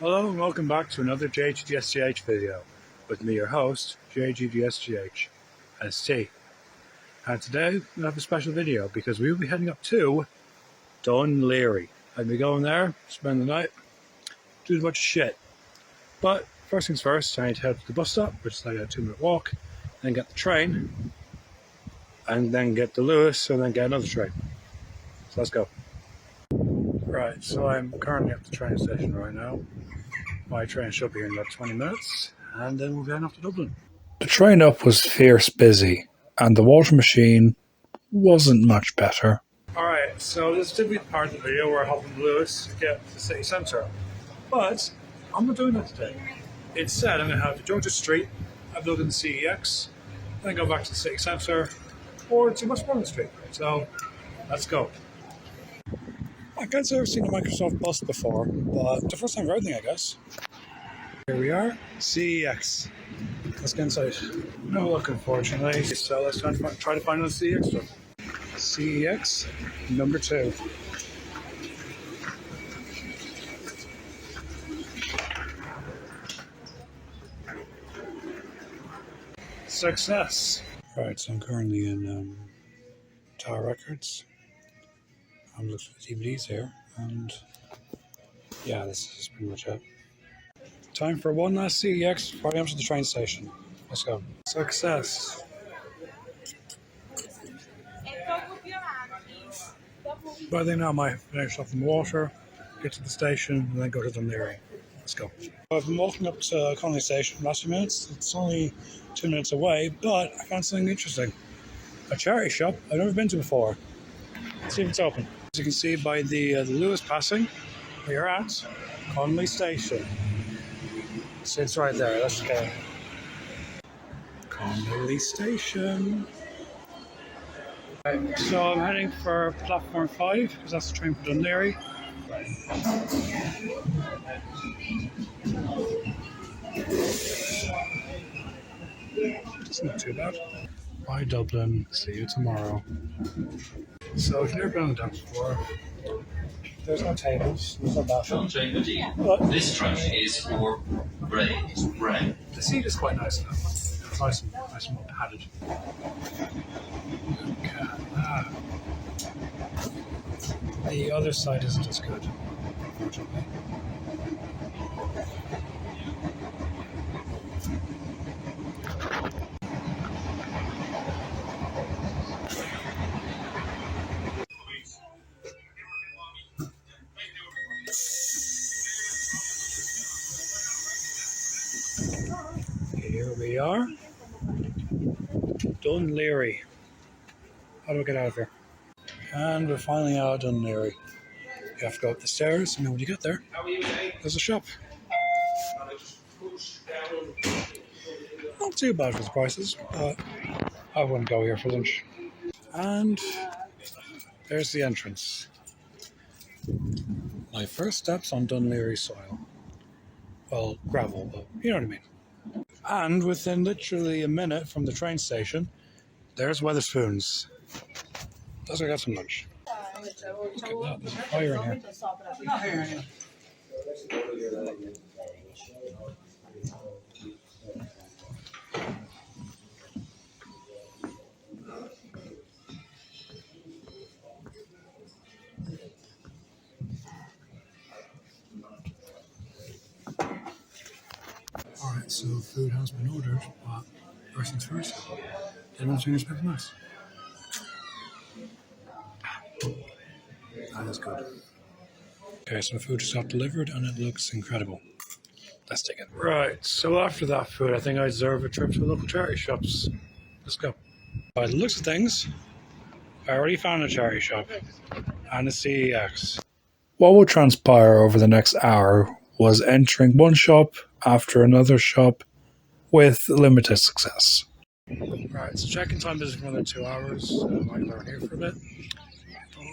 Hello and welcome back to another Jgdsgh video with me, your host, Jgdsgh, ST. And today we have a special video because we will be heading up to Dun Laoghaire. I'll be going there, spend the night, do a bunch of shit. But first things first, I need to head to the bus stop, which is like a 2-minute walk, then get the train, and then get the Lewis, and then get another train. So let's go. Right, so I'm currently at the train station right now. My train should be in about 20 minutes, and then we'll be heading off to Dublin. The train up was fierce busy, and the water machine wasn't much better. Alright, so this is typically the part of the video where I hop on Lewis to get to the city centre. But I'm not doing that today. Instead, I'm going to have to Jgdsgh Street, have a look at the Cgdsgh, then go back to the city centre, or to Westmoreland Street. So, let's go. I can't say I've seen a Microsoft bus before, but the first time for everything, I guess. Here we are, Cgdsgh. Let's get inside. No luck, unfortunately, so let's try to find another Cgdsgh stuff. Cgdsgh number 2. Success! Right, so I'm currently in Tower Records. I'm looking for DVDs here, and yeah, this is pretty much it. Time for one last Cgdsgh before I enter the train station. Let's go. Success! But I think now I might finish off in the water, get to the station, and then go to Dun Laoghaire. Let's go. I've been walking up to Connolly Station the last few minutes. It's only 2 minutes away, but I found something interesting. A charity shop I've never been to before. Let's see if it's open. As you can see by the Lewis passing, we're at Connolly Station. So it's right there. Let's go. Connolly Station. Right, so I'm heading for platform 5 because that's the train for Dun Laoghaire. It's not too bad. Bye Dublin, see you tomorrow. So if you've never been on the dock before, there's no tables, there's no bathroom. But this train is for bread. The seat is quite nice though. It's nice and well padded. Look at that. The other side isn't as good, unfortunately. Here we are. Dun Laoghaire. How do I get out of here? And we're finally out of Dun Laoghaire. You have to go up the stairs, and then when you get there, there's a shop. Not too bad for the prices, but I wouldn't go here for lunch. And there's the entrance. My first steps on Dun Laoghaire soil. Well, gravel, but you know what I mean. And within literally a minute from the train station, there's Wetherspoons. Let's go get some lunch. Look at that, there's a fire in here. Alright, so food has been ordered, but first things first, everyone's fingers paper nice. That is good. Okay, so the food just got delivered and it looks incredible. Let's take it. Right, so after that food, I think I deserve a trip to the local charity shops. Let's go. By the looks of things, I already found a charity shop and a Cgdsgh. What would transpire over the next hour was entering one shop after another shop with limited success. Right, so check-in time is for another 2 hours. I might learn here for a bit.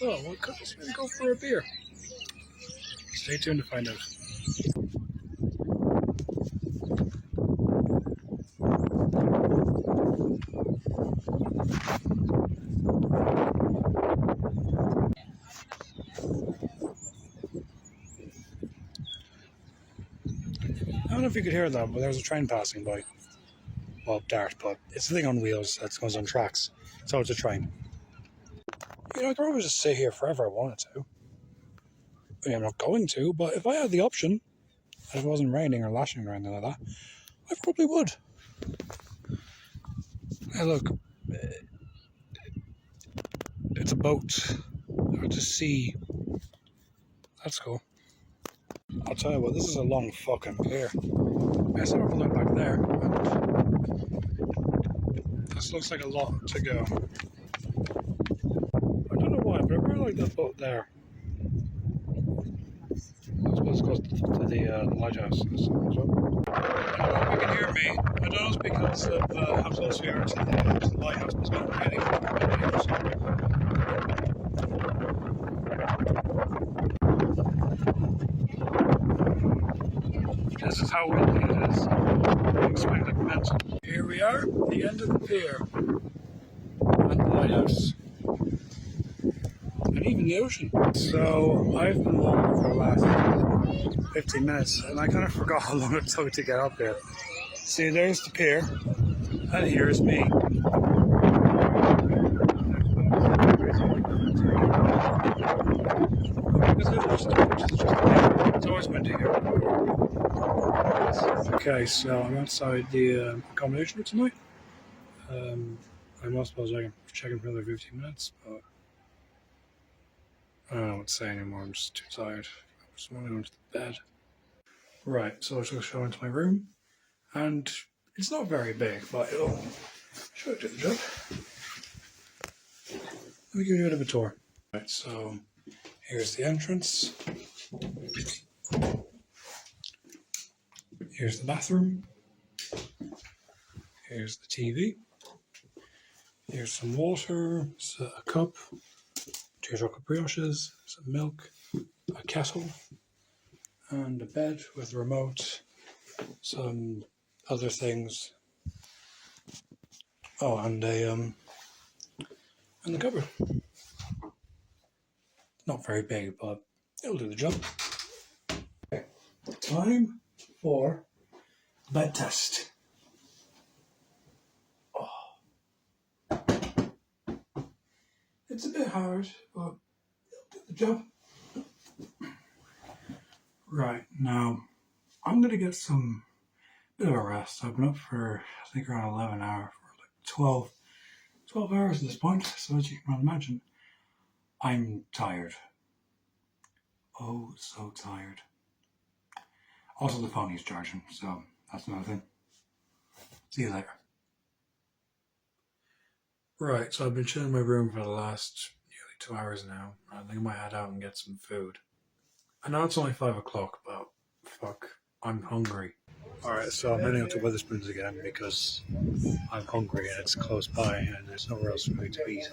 Although, we could just maybe go for a beer. Stay tuned to find out. don't know if you could hear that, but there's a train passing by. Well, Dart, but it's a thing on wheels that goes on tracks, so it's a train. You know, I could probably just stay here forever if I wanted to. I mean, I'm not going to, but if I had the option, if it wasn't raining or lashing or anything like that, I probably would. Hey, look. It's a boat. Out to sea. That's cool. I'll tell you what, this is a long fucking pier. I saw a look back there, and this looks like a lot to go. I don't know why, but I really like that boat there. I suppose it goes to the lighthouse. I don't know if you can hear me. I don't know if it's because of how close we are to the lighthouse, but it's not really This is how windy it is. I expect it meant. Here we are, the end of the pier. And the lighthouse. And even the ocean. So I've been walking for the last 15 minutes and I kind of forgot how long it took to get up here. See, there's the pier, and here's me. It's always windy here. Okay, so I'm outside the accommodation for tonight. I don't suppose I can check in for another 15 minutes, but I don't know what to say anymore. I'm just too tired. I just want to go into bed. Right, so I just go into my room, and it's not very big, but it'll should do the job. Let me give you a bit of a tour. Right, so here's the entrance. Here's the bathroom. Here's the TV. Here's some water, a cup, 2 chocolate brioches, some milk, a kettle, and a bed with a remote, some other things. Oh, and the cupboard. Not very big, but it'll do the job. Okay. Time for the bed test. It's a bit hard, but it'll do the job. Right, now I'm going to get some bit of a rest. I've been up for, I think, around 11 hours, or like 12 hours at this point, so as you can imagine, I'm tired. Oh, so tired. Also, the phone is charging, so that's another thing. See you later. Right, so I've been chilling in my room for the last nearly 2 hours now. I think I might head out and get some food. I know it's only 5 o'clock, but fuck, I'm hungry. Alright, so I'm heading up to Wetherspoons again because I'm hungry and it's close by and there's nowhere else for me to eat.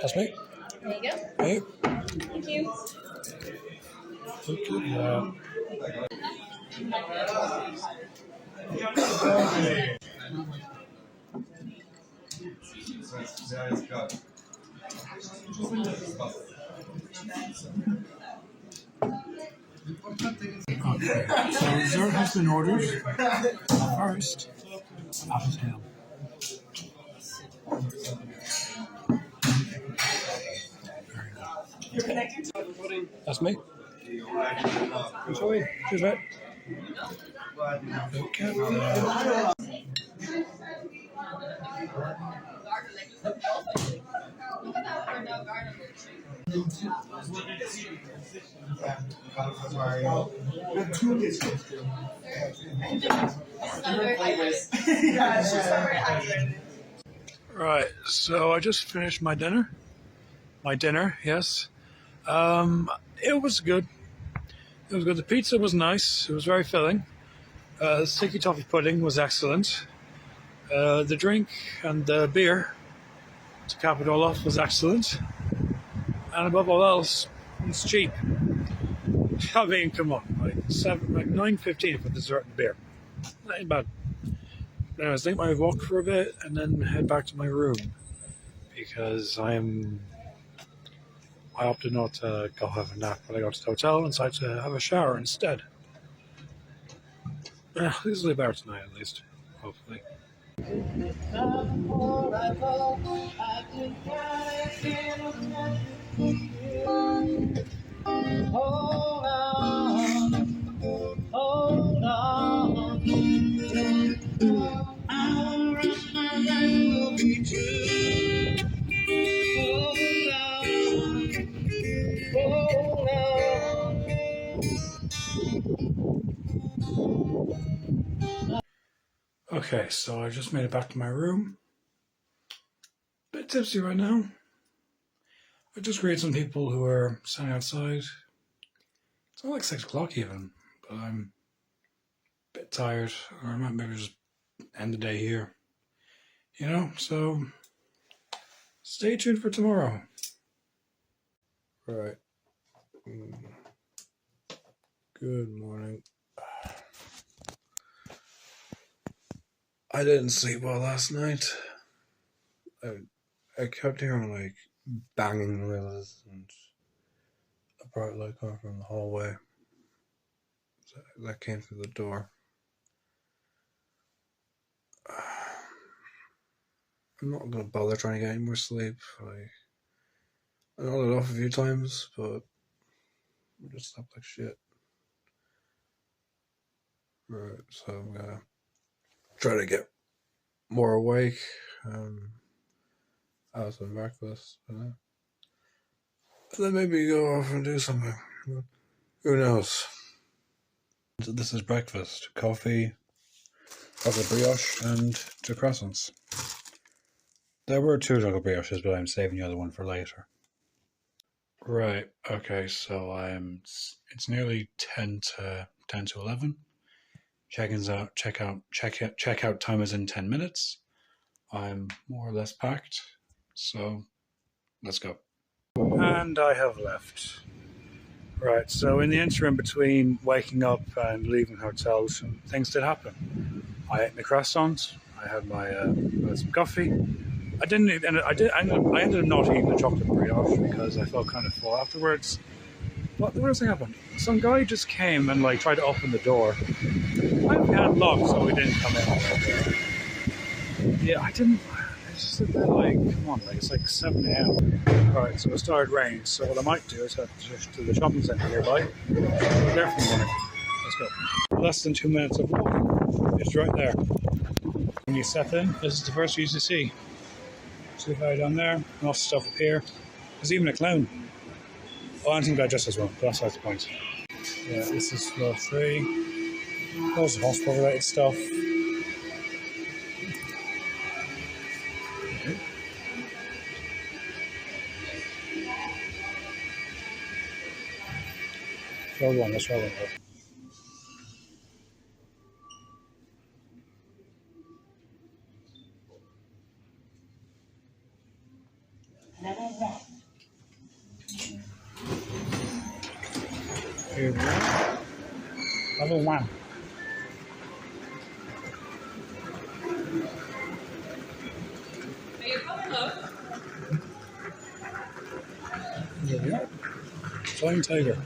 That's me. There you go. Hey. Thank you. Okay, yeah. Okay, so dessert has been ordered. First, apple tail. That's me. Sorry, cheers, mate. Okay. Right, so I just finished my dinner. Yes. It was good. It was good. The pizza was nice. It was very filling. The sticky toffee pudding was excellent. The drink and the beer, to cap it all off, was excellent. And above all else, it's cheap. I mean, come on, like $9.15 for dessert and beer. That ain't bad. Anyways, I think I might walk for a bit and then head back to my room because I opted not to go have a nap when I got to the hotel and decided to have a shower instead. This will be better tonight, at least. Hopefully. Hold on, hold on. Our rest my life will be true. Hold on, hold on. Okay, so I just made it back to my room. Bit tipsy right now. I just greeted some people who are standing outside. It's not like 6 o'clock even, but I'm a bit tired, or I might maybe just end the day here. You know, so stay tuned for tomorrow. Right. Good morning. I didn't sleep well last night. I kept hearing like banging noises and a bright light coming from the hallway that came through the door. I'm not gonna bother trying to get any more sleep. I nodded off a few times, but I just slept like shit. Right, so I'm gonna try to get more awake. Have some breakfast, and then maybe go off and do something. Who knows? So this is breakfast: coffee, chocolate brioche, and 2 croissants. There were 2 chocolate brioches, but I'm saving the other one for later. Right. Okay. So it's nearly 10 to 11. Checkout time is in 10 minutes. I'm more or less packed, so let's go. And I have left. Right, so in the interim between waking up and leaving hotels, things did happen. I ate my croissant. I had some coffee. I ended up not eating the chocolate brioche because I felt kind of full afterwards. But the worst thing happened. Some guy just came and tried to open the door. I had locked, so he didn't come in. Yeah, I didn't. I just said that come on, it's like 7 a.m. Alright, so it started raining. So what I might do is head to the shopping centre nearby. There for the morning. Let's go. Less than 2 minutes of walking. It's right there. When you step in, this is the first you see. See the guy down there, lots of stuff up here. There's even a clown. Oh, I don't think that just as well, but that's not the point. Yeah, this is floor 3. Lots of hospital related stuff. Floor 1, let's roll it up. Here we go. Level 1. Are you coming up? Here we are. Flying Tiger.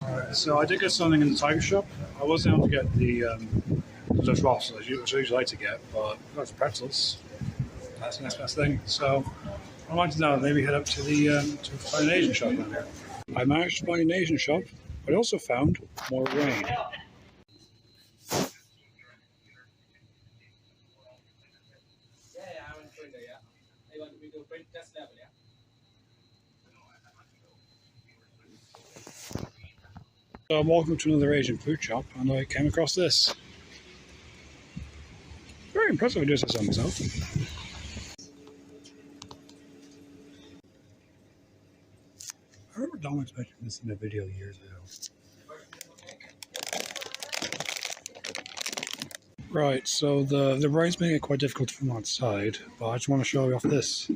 Alright, so I did get something in the Tiger shop. I wasn't able to get the Dutch waffles, which I usually like to get, but I got some pretzels. That's the next best thing. So I wanted to now maybe head up to to find an Asian shop down here. I managed to find an Asian shop, but I also found more rain. So I'm walking to another Asian food shop and I came across this. Very impressive, I do say so myself. I remember Dominic mentioned this in a video years ago. Right, so the rain's making it quite difficult to film outside, but I just want to show you off this.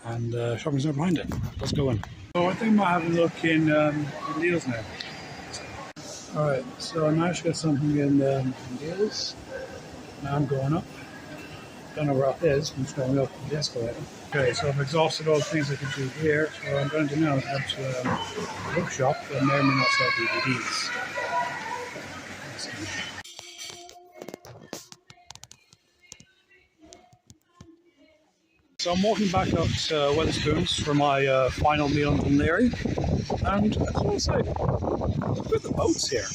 And shopping center behind it. Let's go in. So I think I might have a look in Lidl's now. Alright, so I managed to get something in deals. Now I'm going up. Don't know where up is, I'm just going up the escalator. Okay, so I've exhausted all the things I can do here. So what I'm going to do now is head to a bookshop that may or may not sell DVDs. So I'm walking back up to Wetherspoons for my final meal in Dun Laoghaire. And I just want to say, look at the boats here.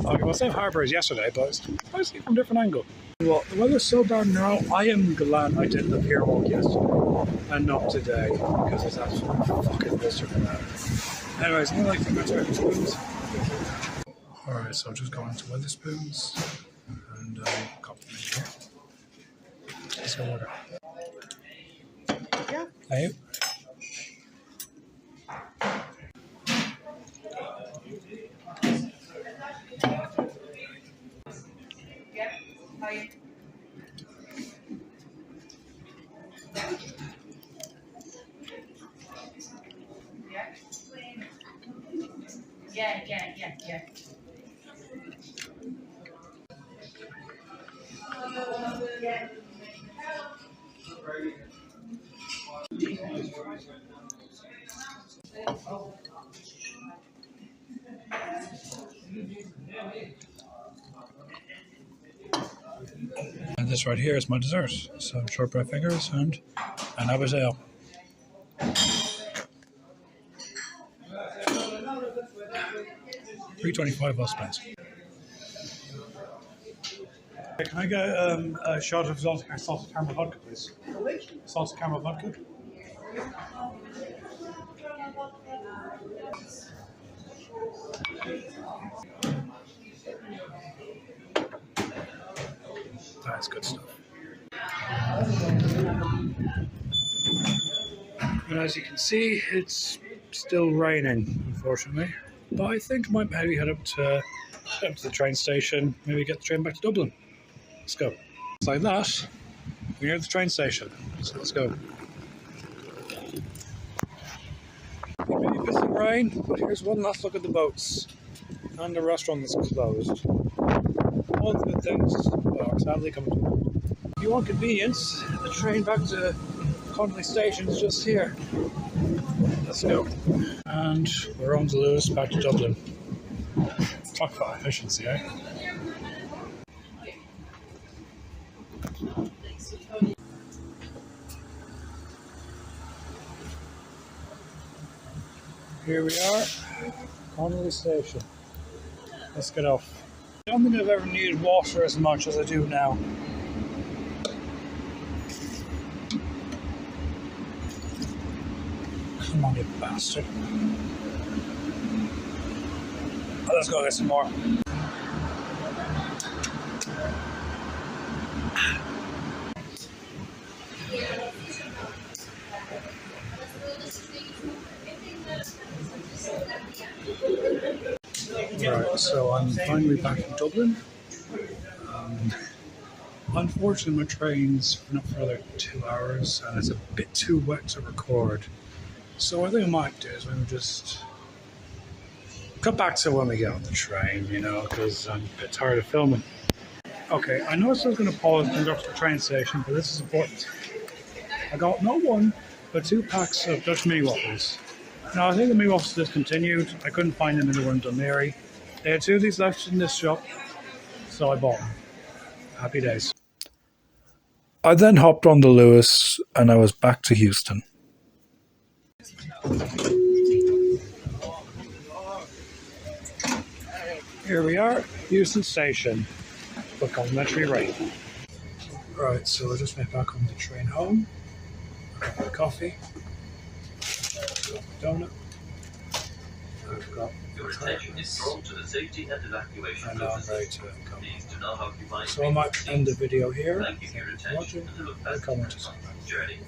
Okay, well, same harbour as yesterday, but I see it from a different angle. Well, the weather's so bad now, I am glad I did the pier walk yesterday and not today, because it's absolutely fucking miserable now. Anyways, I like to go to Wetherspoons. Alright, so I'm just going to Wetherspoons and got them in here. Let's go order. Yeah. Hey. Yeah. Hi. Yeah. And this right here is my dessert. So shortbread fingers and an abazale. $3.25 well spent. Can I get a shot of salted caramel vodka, please? Salted caramel vodka. That's good stuff. And as you can see, it's still raining, unfortunately. But I think I might maybe head up to the train station, maybe get the train back to Dublin. Let's go. It's like that. We're near the train station, so let's go. Maybe a bit of rain, but here's one last look at the boats and the restaurant that's closed. All the good things are sadly coming to an end. If you want convenience, the train back to Connolly Station is just here. Let's go. And we're on to Lewis, back to Dublin. Talk about efficiency, eh? Here we are, Connolly Station. Let's get off. I don't think I've ever needed water as much as I do now. Come on, you bastard. Oh, let's go get some more. Right, so I'm finally back in Dublin. Unfortunately, my train's been up for another 2 hours and it's a bit too wet to record. So what I think I might do is maybe just cut back to when we get on the train, you know, because I'm a bit tired of filming. Okay, I know I was going to pause and go to the train station, but this is important. I got not one, but 2 packs of Dutch mini waffles. Now, I think the mini waffles discontinued. I couldn't find them anywhere in Dun Laoghaire. They had 2 of these left in this shop, so I bought them. Happy days. I then hopped on the Lewis and I was back to Houston. Here we are, Houston Station, with complimentary rate. Right, so I just went back on the train home. I got my coffee, I've got my donut, I've got Your attention is drawn to the safety and evacuation and now I'm processes. ready to come. Please do not occupy So I might end the video here. Thank you for your Thank you for attention watching. and look I'll back comment to to the journey.